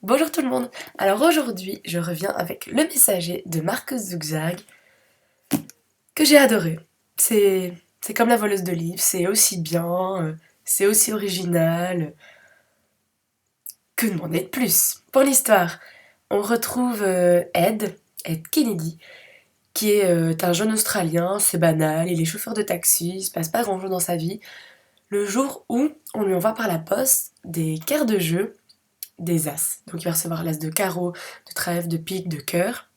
Bonjour tout le monde. Alors aujourd'hui, je reviens avec Le Messager de Marcus Zuckerberg que j'ai adoré. C'est comme La Voleuse de livres, c'est aussi bien, c'est aussi original. Que demander de plus? Pour l'histoire, on retrouve Ed Kennedy, qui est un jeune Australien, c'est banal, il est chauffeur de taxi, il se passe pas grand-chose dans sa vie. Le jour où on lui envoie par la poste des cartes de jeu des As. Donc il va recevoir l'As de carreau, de trèfle, de pique, de cœur.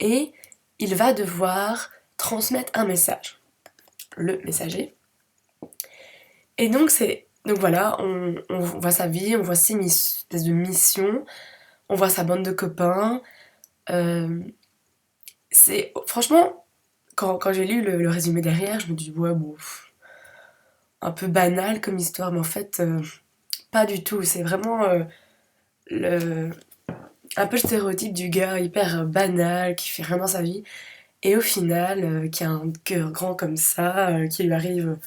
Et il va devoir transmettre un message. Le messager. Et donc Donc voilà, on voit sa vie, on voit ses espèces de missions, on voit sa bande de copains. C'est franchement, quand j'ai lu le résumé derrière, je me dis ouais bon, un peu banal comme histoire, mais en fait pas du tout. C'est vraiment le un peu le stéréotype du gars hyper banal qui fait rien dans sa vie et au final qui a un cœur grand comme ça, qui lui arrive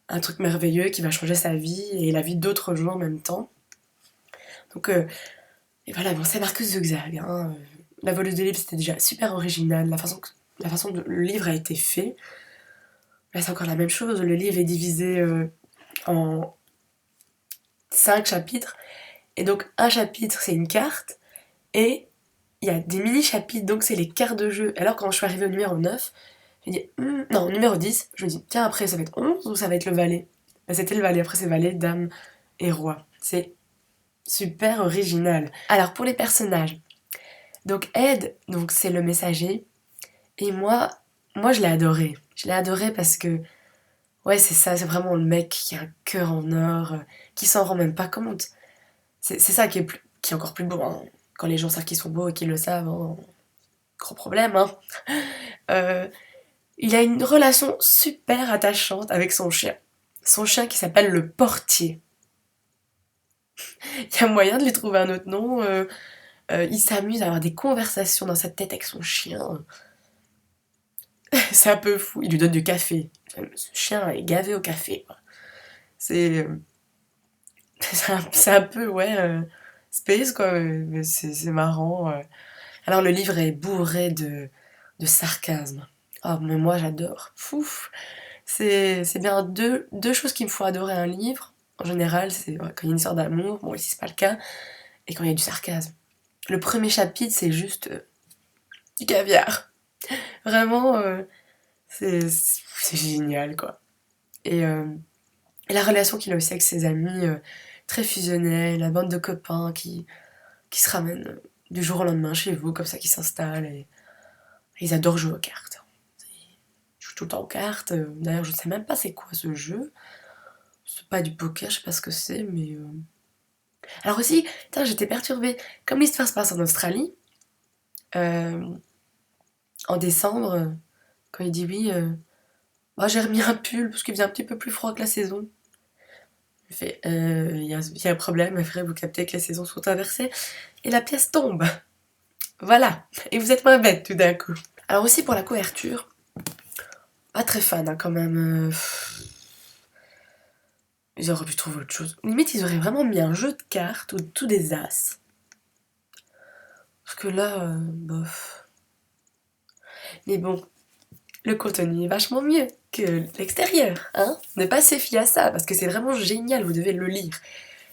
un truc merveilleux qui va changer sa vie et la vie d'autres gens en même temps. Donc et voilà, bon, c'est Marcus Zuckerberg. Hein. La voleuse de livres c'était déjà super original, la façon dont le livre a été fait. Là c'est encore la même chose, le livre est divisé en 5 chapitres et donc un chapitre c'est une carte et il y a des mini-chapitres, donc c'est les cartes de jeu. Alors quand je suis arrivée au numéro 9, j'ai dit, non, numéro 10, je me dis, tiens, après ça va être 11 ou ça va être le valet? Bah, c'était le valet, après c'est valet, dame et roi. C'est super original. Alors pour les personnages, donc Ed, donc c'est le messager, et moi je l'ai adoré. Je l'ai adoré parce que, ouais, c'est ça, c'est vraiment le mec qui a un cœur en or, qui s'en rend même pas compte. C'est ça qui est encore plus beau, hein. Quand les gens savent qu'ils sont beaux et qu'ils le savent, hein, gros problème, hein. Euh, il a une relation super attachante avec son chien. Son chien qui s'appelle le portier. Il y a moyen de lui trouver un autre nom. Il s'amuse à avoir des conversations dans sa tête avec son chien. C'est un peu fou. Il lui donne du café. Ce chien est gavé au café. C'est c'est un peu, ouais, space, quoi. Mais c'est marrant. Alors, le livre est bourré de sarcasme. Oh, mais moi, j'adore. Fouf. C'est bien deux choses qui me font adorer un livre. En général, c'est ouais, quand il y a une histoire d'amour. Bon, ici, c'est pas le cas. Et quand il y a du sarcasme. Le premier chapitre, c'est juste du caviar. Vraiment, c'est génial, quoi. Et, euh, et la relation qu'il a aussi avec ses amis, très fusionnelle, la bande de copains qui se ramènent du jour au lendemain chez vous, comme ça, qui s'installent. Et ils adorent jouer aux cartes. Ils jouent tout le temps aux cartes. D'ailleurs, je ne sais même pas c'est quoi ce jeu. C'est pas du poker, je sais pas ce que c'est, mais... Alors aussi, putain, j'étais perturbée. Comme l'histoire se passe en Australie, euh, en décembre, quand il dit oui, bah, j'ai remis un pull parce qu'il faisait un petit peu plus froid que la saison. Il fait, y a un problème, il faudrait vous capter que les saisons sont inversées. Et la pièce tombe. Voilà. Et vous êtes moins bête tout d'un coup. Alors aussi pour la couverture, pas très fan hein, quand même. Ils auraient pu trouver autre chose. Limite, ils auraient vraiment mis un jeu de cartes ou tout des as. Parce que là, bof. Mais bon, le contenu est vachement mieux que l'extérieur, hein. Ne pas se fier à ça, parce que c'est vraiment génial, vous devez le lire.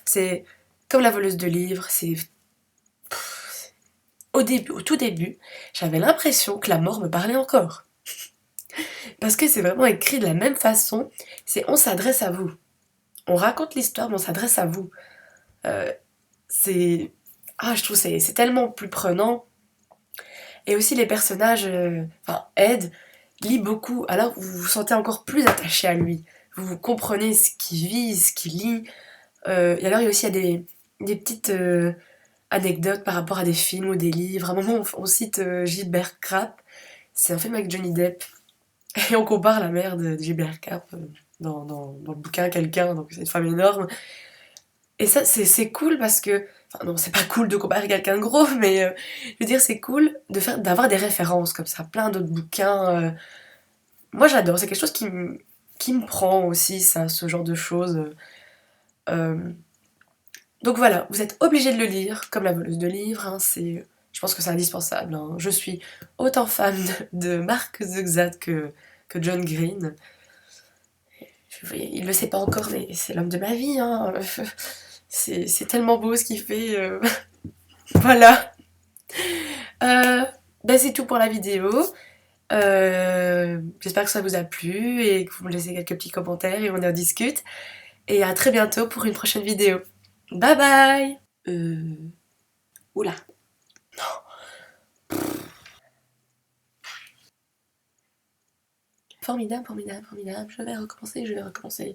C'est comme La Voleuse de livres, c'est... au tout début, j'avais l'impression que la mort me parlait encore. Parce que c'est vraiment écrit de la même façon, c'est on s'adresse à vous. On raconte l'histoire, mais on s'adresse à vous. Euh, c'est... Ah, je trouve que c'est tellement plus prenant. Et aussi les personnages, enfin Ed lit beaucoup, alors vous vous sentez encore plus attaché à lui. Vous comprenez ce qu'il vit, ce qu'il lit. Et alors il y a aussi des petites anecdotes par rapport à des films ou des livres. À un moment on cite Gilbert Grape, c'est un film avec Johnny Depp. Et on compare la mère de Gilbert Grape dans le bouquin à quelqu'un, donc c'est une femme énorme. Et ça, c'est cool parce que. Enfin, non, c'est pas cool de comparer quelqu'un de gros, mais je veux dire, c'est cool d'avoir des références comme ça, plein d'autres bouquins. Moi, j'adore, c'est quelque chose qui me prend aussi, ça, ce genre de choses. Euh, Donc voilà, vous êtes obligé de le lire, comme La voleuse de livres, hein, je pense que c'est indispensable. Hein. Je suis autant fan de Mark Zugzat que John Green. Il le sait pas encore, mais c'est l'homme de ma vie. Hein. C'est tellement beau ce qu'il fait. Voilà. Ben c'est tout pour la vidéo. J'espère que ça vous a plu et que vous me laissez quelques petits commentaires et on en discute. Et à très bientôt pour une prochaine vidéo. Bye bye. Oula. Formidable, formidable, formidable. Je vais recommencer, je vais recommencer.